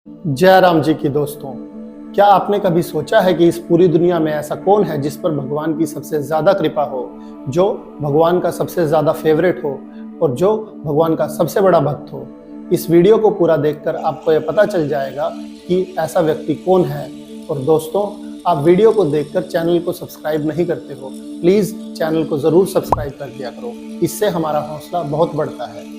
जय राम जी की दोस्तों। क्या आपने कभी सोचा है कि इस पूरी दुनिया में ऐसा कौन है जिस पर भगवान की सबसे ज्यादा कृपा हो, जो भगवान का सबसे ज्यादा फेवरेट हो और जो भगवान का सबसे बड़ा भक्त हो। इस वीडियो को पूरा देखकर आपको यह पता चल जाएगा कि ऐसा व्यक्ति कौन है। और दोस्तों, आप वीडियो को देखकर चैनल को सब्सक्राइब नहीं करते हो, प्लीज चैनल को जरूर सब्सक्राइब कर दिया करो, इससे हमारा हौसला बहुत बढ़ता है।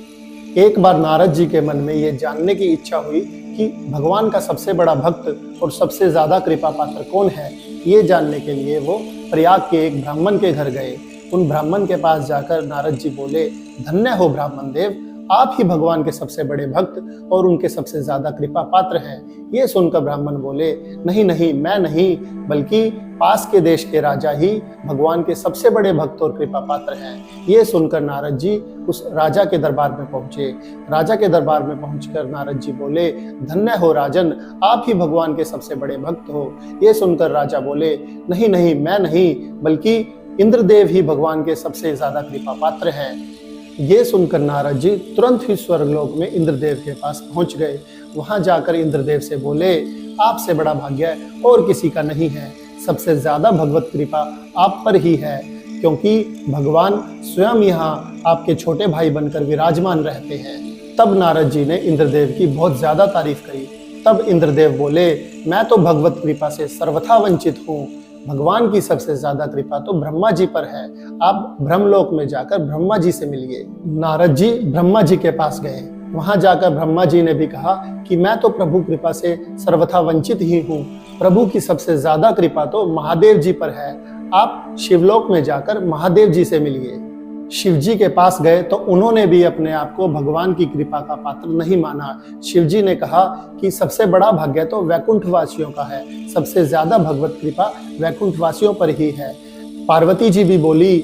एक बार नारद जी के मन में ये जानने की इच्छा हुई कि भगवान का सबसे बड़ा भक्त और सबसे ज्यादा कृपा पात्र कौन है। ये जानने के लिए वो प्रयाग के एक ब्राह्मण के घर गए। उन ब्राह्मण के पास जाकर नारद जी बोले, धन्य हो ब्राह्मण देव, आप ही भगवान के सबसे बड़े भक्त और उनके सबसे ज्यादा कृपा पात्र हैं। ये सुनकर ब्राह्मण बोले, नहीं नहीं, मैं नहीं, बल्कि पास के देश के राजा ही भगवान के सबसे बड़े भक्त और कृपा पात्र हैं। ये सुनकर नारद जी उस राजा के दरबार में पहुंचे। राजा के दरबार में पहुंचकर नारद जी बोले, धन्य हो राजन, आप ही भगवान के सबसे बड़े भक्त हो। ये सुनकर राजा बोले, नहीं नहीं, मैं नहीं, बल्कि इंद्रदेव ही भगवान के सबसे ज्यादा कृपा पात्र हैं। ये सुनकर नारद जी तुरंत ही स्वर्गलोक में इंद्रदेव के पास पहुंच गए। वहां जाकर इंद्रदेव से बोले, आपसे बड़ा भाग्य और किसी का नहीं है, सबसे ज्यादा भगवत कृपा आप पर ही है, क्योंकि भगवान स्वयं यहाँ आपके छोटे भाई बनकर विराजमान रहते हैं। तब नारद जी ने इंद्रदेव की बहुत ज्यादा तारीफ करी। तब इंद्रदेव बोले, मैं तो भगवत कृपा से सर्वथा वंचित हूँ, भगवान की सबसे ज्यादा कृपा तो ब्रह्मा जी पर है, आप ब्रह्मलोक में जाकर ब्रह्मा जी से मिलिए। नारद जी ब्रह्मा जी के पास गए। वहां जाकर ब्रह्मा जी ने भी कहा कि मैं तो प्रभु कृपा से सर्वथा वंचित ही हूँ, प्रभु की सबसे ज्यादा कृपा तो महादेव जी पर है, आप शिवलोक में जाकर महादेव जी से मिलिए। शिव जी के पास गए तो उन्होंने भी अपने आप को भगवान की कृपा का पात्र नहीं माना। शिव जी ने कहा कि सबसे बड़ा भाग्य तो वैकुंठ वासियों का है, सबसे ज्यादा भगवत कृपा वैकुंठ वासियों पर ही है। पार्वती जी भी बोली,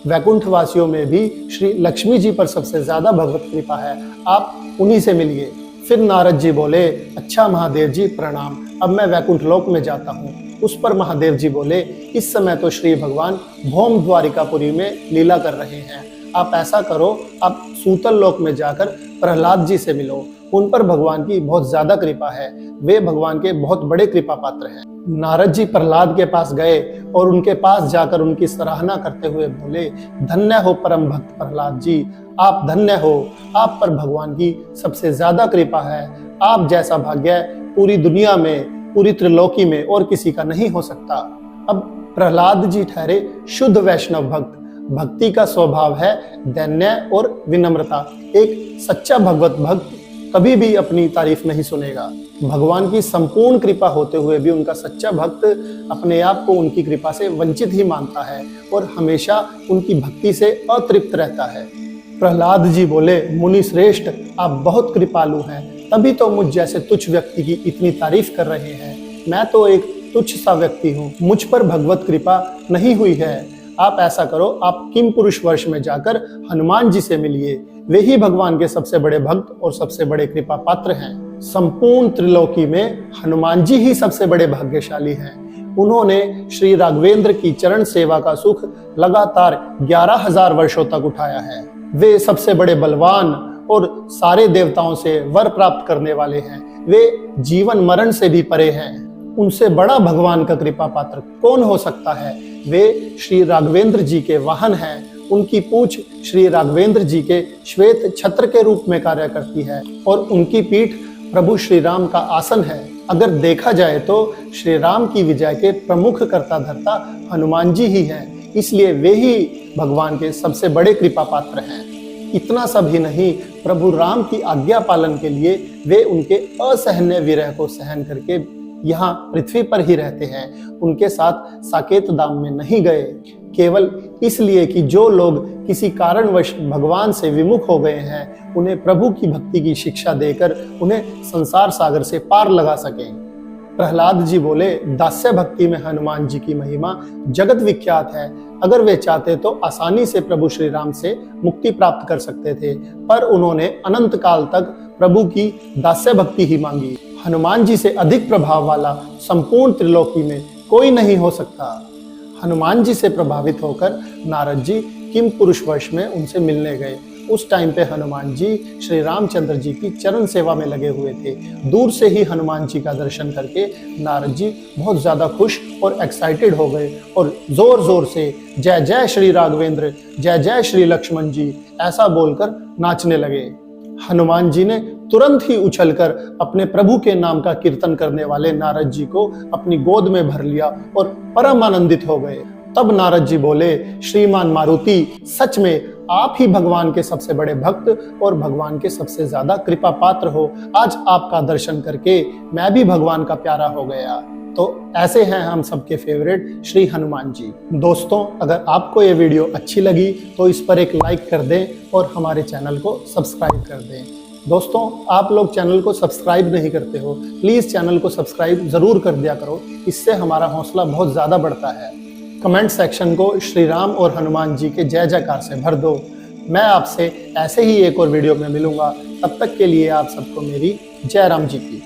वैकुंठ वासियों में भी श्री लक्ष्मी जी पर सबसे ज्यादा भगवत कृपा है, आप उन्हीं से मिलिए। फिर नारद जी बोले, अच्छा महादेव जी प्रणाम, अब मैं वैकुंठ लोक में जाता हूँ। उस पर महादेव जी बोले, इस समय तो श्री भगवान भौम द्वारिकापुरी में लीला कर रहे हैं, आप ऐसा करो, आप सूतल लोक में जाकर प्रहलाद जी से मिलो, उन पर भगवान की बहुत ज्यादा कृपा है, वे भगवान के बहुत बड़े कृपा पात्र हैं। नारद जी प्रहलाद के पास गए और उनके पास जाकर उनकी सराहना करते हुए बोले, धन्य हो परम भक्त प्रहलाद जी, आप धन्य हो, आप पर भगवान की सबसे ज्यादा कृपा है, आप जैसा भाग्य पूरी दुनिया में, पूरी त्रिलोकी में और किसी का नहीं हो सकता। अब प्रहलाद जी ठहरे शुद्ध वैष्णव भक्त। भक्ति का स्वभाव है दैन्य और विनम्रता। एक सच्चा भगवत भक्त कभी भी अपनी तारीफ नहीं सुनेगा। भगवान की संपूर्ण कृपा होते हुए भी उनका सच्चा भक्त अपने आप को उनकी कृपा से वंचित ही मानता है और हमेशा उनकी भक्ति से अतृप्त रहता है। प्रहलाद जी बोले, मुनि श्रेष्ठ, आप बहुत कृपालु हैं, तभी तो मुझ जैसे तुच्छ व्यक्ति की इतनी तारीफ कर रहे हैं। मैं तो एक तुच्छ सा व्यक्ति हूँ, मुझ पर भगवत कृपा नहीं हुई है। आप ऐसा करो, आप किम पुरुष वर्ष में जाकर हनुमान जी से मिलिए, वे ही भगवान के सबसे बड़े भक्त और सबसे बड़े कृपा पात्र हैं। संपूर्ण त्रिलोकी में हनुमान जी ही सबसे बड़े भाग्यशाली हैं। उन्होंने श्री राघवेंद्र की चरण सेवा का सुख लगातार 11,000 वर्षों तक उठाया है। वे सबसे बड़े बलवान और सारे देवताओं से वर प्राप्त करने वाले हैं। वे जीवन मरण से भी परे हैं। उनसे बड़ा भगवान का कृपा पात्र कौन हो सकता है। वे श्री राघवेंद्र जी के वाहन हैं। उनकी पूंछ श्री राघवेंद्र जी के श्वेत छत्र के रूप में कार्य करती है और उनकी पीठ प्रभु श्री राम का आसन है। अगर देखा जाए तो श्री राम की विजय के प्रमुख कर्ता धर्ता हनुमान जी ही हैं, इसलिए वे ही भगवान के सबसे बड़े कृपा पात्र हैं। इतना सब ही नहीं, प्रभु राम की आज्ञा पालन के लिए वे उनके असहनीय विरह को सहन करके यहाँ पृथ्वी पर ही रहते हैं। उनके साथ साकेत धाम में नहीं गए, केवल इसलिए कि जो लोग किसी कारणवश भगवान से विमुख हो गए हैं, उन्हें प्रभु की भक्ति की शिक्षा देकर उन्हें संसार सागर से पार लगा सकें। प्रहलाद जी बोले, दास्य भक्ति में हनुमान जी की महिमा जगत विख्यात है। अगर वे चाहते तो आसानी से प्रभु श्री राम से मुक्ति प्राप्त कर सकते थे, पर उन्होंने अनंत काल तक प्रभु की दास्य भक्ति ही मांगी। हनुमान जी से अधिक प्रभाव वाला संपूर्ण त्रिलोकी में कोई नहीं हो सकता। हनुमान जी से प्रभावित होकर नारद जी किम पुरुष वर्ष में उनसे मिलने गए उस टाइम पे हनुमान जी श्री रामचंद्र जी की चरण सेवा में लगे हुए थे। दूर से ही हनुमान जी का दर्शन करके नारद जी बहुत ज़्यादा खुश और एक्साइटेड हो गए और ज़ोर ज़ोर से जय जय श्री राघवेंद्र, जय जय श्री लक्ष्मण जी ऐसा बोलकर नाचने लगे। हनुमान जी ने तुरंत ही उछलकर अपने प्रभु के नाम का कीर्तन करने वाले नारद जी को अपनी गोद में भर लिया और परम आनंदित हो गए। तब नारद जी बोले, श्रीमान मारुति, सच में आप ही भगवान के सबसे बड़े भक्त और भगवान के सबसे ज्यादा कृपा पात्र हो। आज आपका दर्शन करके मैं भी भगवान का प्यारा हो गया। तो ऐसे हैं हम सबके फेवरेट श्री हनुमान जी। दोस्तों, अगर आपको ये वीडियो अच्छी लगी तो इस पर एक लाइक कर दें और हमारे चैनल को सब्सक्राइब कर दें। दोस्तों, आप लोग चैनल को सब्सक्राइब नहीं करते हो, प्लीज़ चैनल को सब्सक्राइब ज़रूर कर दिया करो, इससे हमारा हौसला बहुत ज़्यादा बढ़ता है। कमेंट सेक्शन को श्री राम और हनुमान जी के जय जयकार से भर दो। मैं आपसे ऐसे ही एक और वीडियो में मिलूंगा, तब तक के लिए आप सबको मेरी जय राम जी की।